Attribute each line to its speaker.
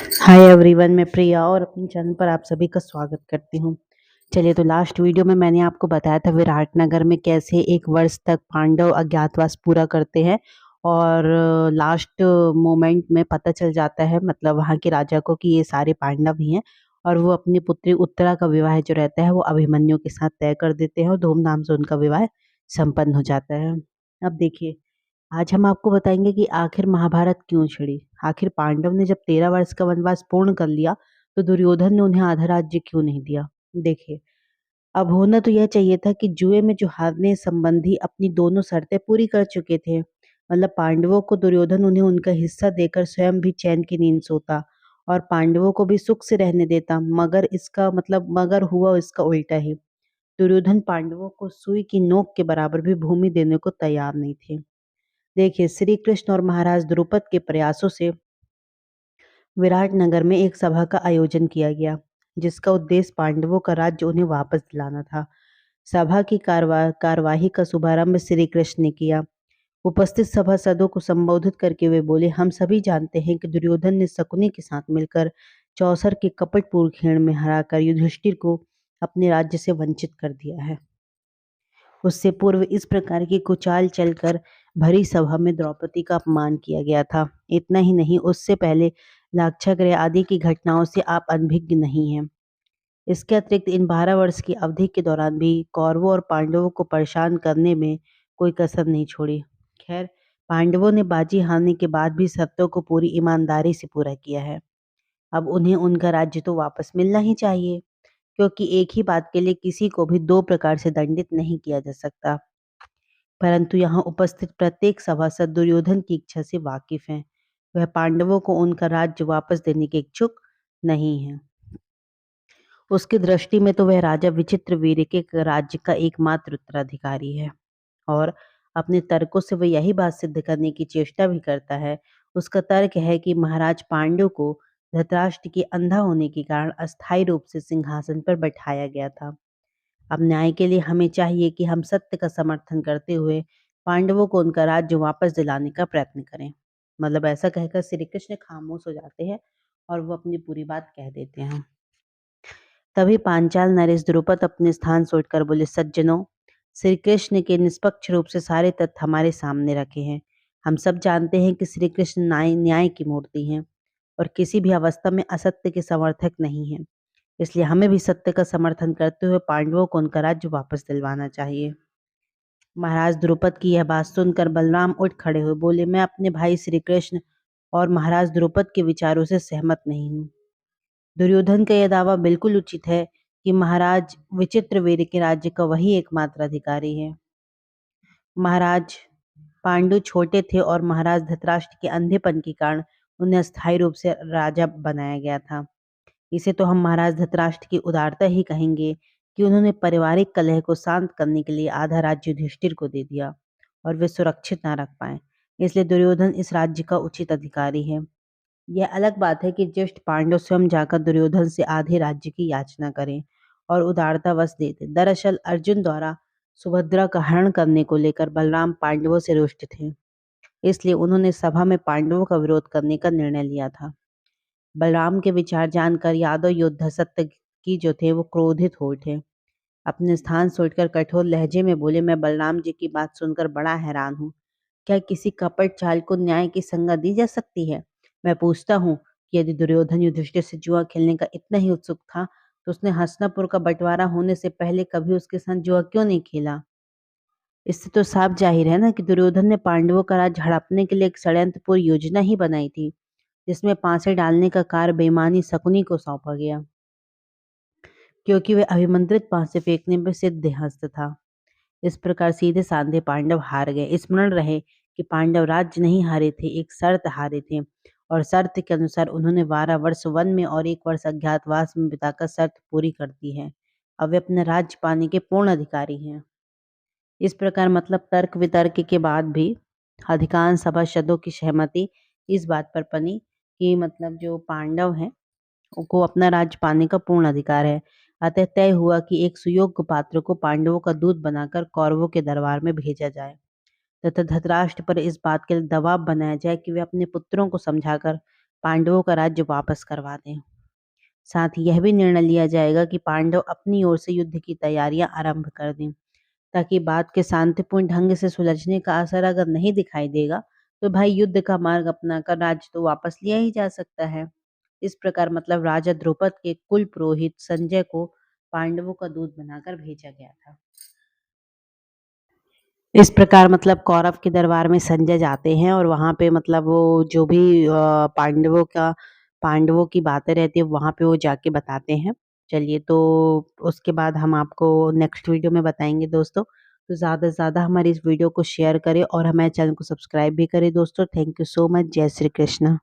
Speaker 1: Hi everyone, मैं प्रिया और अपने चैनल पर आप सभी का स्वागत करती हूँ। चलिए, तो लास्ट वीडियो में मैंने आपको बताया था विराटनगर में कैसे 1 वर्ष तक पांडव अज्ञातवास पूरा करते हैं और लास्ट मोमेंट में पता चल जाता है, मतलब वहाँ के राजा को, कि ये सारे पांडव ही हैं और वो अपनी पुत्री उत्तरा का विवाह जो रहता है वो अभिमन्यु के साथ तय कर देते हैं और धूमधाम से उनका विवाह संपन्न हो जाता है। अब देखिए, आज हम आपको बताएंगे कि आखिर महाभारत क्यों छिड़ी। आखिर पांडव ने जब 13 वर्ष का वनवास पूर्ण कर लिया तो दुर्योधन ने उन्हें आधा राज्य क्यों नहीं दिया। देखिए, अब होना तो यह चाहिए था कि जुए में जो हारने संबंधी अपनी दोनों शर्तें पूरी कर चुके थे, मतलब पांडवों को दुर्योधन उन्हें उनका हिस्सा देकर स्वयं भी चैन की नींद सोता और पांडवों को भी सुख से रहने देता, मगर हुआ इसका उल्टा ही। दुर्योधन पांडवों को सुई की नोक के बराबर भी भूमि देने को तैयार नहीं थे। देखिए, श्री कृष्ण और महाराज द्रुपद के प्रयासों से विराटनगर में एक सभा का आयोजन किया गया, जिसका उद्देश्य पांडवों का राज्य उन्हें वापस दिलाना था। सभा की कार्यवाही का शुभारंभ श्री कृष्ण ने किया। उपस्थित सभासदों को संबोधित करके वे बोले, हम सभी जानते हैं कि दुर्योधन ने शकुनी के साथ मिलकर चौसर के कपटपूर्ण खेल में हराकर युधिष्ठिर को अपने राज्य से वंचित कर दिया है। उससे पूर्व इस प्रकार की कुचाल चलकर भरी सभा में द्रौपदी का अपमान किया गया था। इतना ही नहीं, उससे पहले लाक्षागृह आदि की घटनाओं से आप अनभिज्ञ नहीं हैं। इसके अतिरिक्त इन 12 वर्ष की अवधि के दौरान भी कौरवों और पांडवों को परेशान करने में कोई कसर नहीं छोड़ी। खैर, पांडवों ने बाजी हारने के बाद भी शर्तों को पूरी ईमानदारी से पूरा किया है। अब उन्हें उनका राज्य तो वापस मिलना ही चाहिए, क्योंकि एक ही बात के लिए किसी को भी 2 प्रकार से दंडित नहीं किया जा सकता। परंतु यहाँ उपस्थित प्रत्येक सभासद दुर्योधन की इच्छा से वाकिफ हैं। वह पांडवों को उनका राज्य वापस देने के इच्छुक नहीं है। उसकी दृष्टि में तो वह राजा विचित्रवीर्य के राज्य का एकमात्र उत्तराधिकारी है और अपने तर्कों से वह यही बात सिद्ध करने की चेष्टा भी करता है। उसका तर्क है कि महाराज पांडु को धृतराष्ट्र के अंधा होने के कारण अस्थायी रूप से सिंहासन पर बैठाया गया था। अब न्याय के लिए हमें चाहिए कि हम सत्य का समर्थन करते हुए पांडवों को उनका राज्य वापस दिलाने का प्रयत्न करें। मतलब ऐसा कहकर श्री कृष्ण खामोश हो जाते हैं और वो अपनी पूरी बात कह देते हैं। तभी पांचाल नरेश द्रुपद अपने स्थान छोड़कर बोले, सज्जनों, श्री कृष्ण के निष्पक्ष रूप से सारे तथ्य हमारे सामने रखे हैं। हम सब जानते हैं कि श्री कृष्ण न्याय की मूर्ति हैं और किसी भी अवस्था में असत्य के समर्थक नहीं हैं। इसलिए हमें भी सत्य का समर्थन करते हुए पांडवों को उनका राज्य वापस दिलवाना चाहिए। महाराज द्रुपद की यह बात सुनकर बलराम उठ खड़े हुए बोले, मैं अपने भाई श्री कृष्ण और महाराज द्रुपद के विचारों से सहमत नहीं हूँ। दुर्योधन का यह दावा बिल्कुल उचित है कि महाराज विचित्रवीर्य के राज्य का वही एकमात्र अधिकारी है। महाराज पांडु छोटे थे और महाराज धृतराष्ट्र के अंधेपन के कारण उन्हें अस्थायी रूप से राजा बनाया गया था। इसे तो हम महाराज धृतराष्ट्र की उदारता ही कहेंगे कि उन्होंने पारिवारिक कलह को शांत करने के लिए आधा राज्य युधिष्ठिर को दे दिया और वे सुरक्षित न रख पाए। इसलिए दुर्योधन इस राज्य का उचित अधिकारी है। यह अलग बात है कि ज्येष्ठ पांडव स्वयं जाकर दुर्योधन से आधे राज्य की याचना करें और उदारतावश दे दें। दरअसल अर्जुन द्वारा सुभद्रा का हरण करने को लेकर बलराम पांडवों से रुष्ट थे, इसलिए उन्होंने सभा में पांडवों का विरोध करने का निर्णय लिया था। बलराम के विचार जानकर यादव योद्धा सत्यकी जो थे वो क्रोधित हो उठे। अपने स्थान छोड़कर कठोर लहजे में बोले, मैं बलराम जी की बात सुनकर बड़ा हैरान हूँ। क्या किसी कपट चाल को न्याय की संज्ञा दी जा सकती है? मैं पूछता हूँ कि यदि दुर्योधन युधिष्ठिर से जुआ खेलने का इतना ही उत्सुक था तो उसने हस्तिनापुर का बंटवारा होने से पहले कभी उसके साथ जुआ क्यों नहीं खेला? इससे तो साफ जाहिर है ना कि दुर्योधन ने पांडवों का राज हड़पने के लिए एक षड्यंत्रपूर्ण योजना ही बनाई थी, जिसमें पांसे डालने का कार्य बेईमानी शकुनी को सौंपा गया, क्योंकि वह अभिमंत्रित पांसे फेंकने में सिद्धहस्त था। इस प्रकार सीधे साधे पांडव हार गए। स्मरण रहे कि पांडव राज्य नहीं हारे थे, एक शर्त हारे थे और शर्त के अनुसार उन्होंने 12 वर्ष वन में और 1 वर्ष अज्ञातवास में बिताकर शर्त पूरी कर दी है। अब वे अपना राज्य पाने के पूर्ण अधिकारी हैं। इस प्रकार मतलब तर्क वितर्क के बाद भी अधिकांश सभासदों की सहमति इस बात पर बनी कि मतलब जो पांडव हैं को अपना राज्य पाने का पूर्ण अधिकार है। अतः तय हुआ कि एक सुयोग्य पात्र को पांडवों का दूत बनाकर कौरवों के दरबार में भेजा जाए तथा धृतराष्ट्र पर इस बात के लिए दबाव बनाया जाए कि वे अपने पुत्रों को समझाकर पांडवों का राज्य वापस करवा दें। साथ ही यह भी निर्णय लिया जाएगा कि पांडव अपनी ओर से युद्ध की तैयारियां आरंभ कर दें, ताकि बात के शांतिपूर्ण ढंग से सुलझने का असर अगर नहीं दिखाई देगा तो भाई युद्ध का मार्ग अपनाकर राज्य तो वापस लिया ही जा सकता है। इस प्रकार मतलब राजा द्रुपद के कुल पुरोहित संजय को पांडवों का दूत बनाकर भेजा गया था। इस प्रकार मतलब कौरव के दरबार में संजय जाते हैं और वहाँ पे मतलब वो जो भी पांडवों की बातें रहती है वहाँ पे वो जाके बताते हैं। चलिए तो उसके बाद हम आपको नेक्स्ट वीडियो में बताएंगे दोस्तों। तो ज़्यादा से ज़्यादा हमारी इस वीडियो को शेयर करें और हमारे चैनल को सब्सक्राइब भी करें दोस्तों। Thank you so much. जय श्री कृष्ण।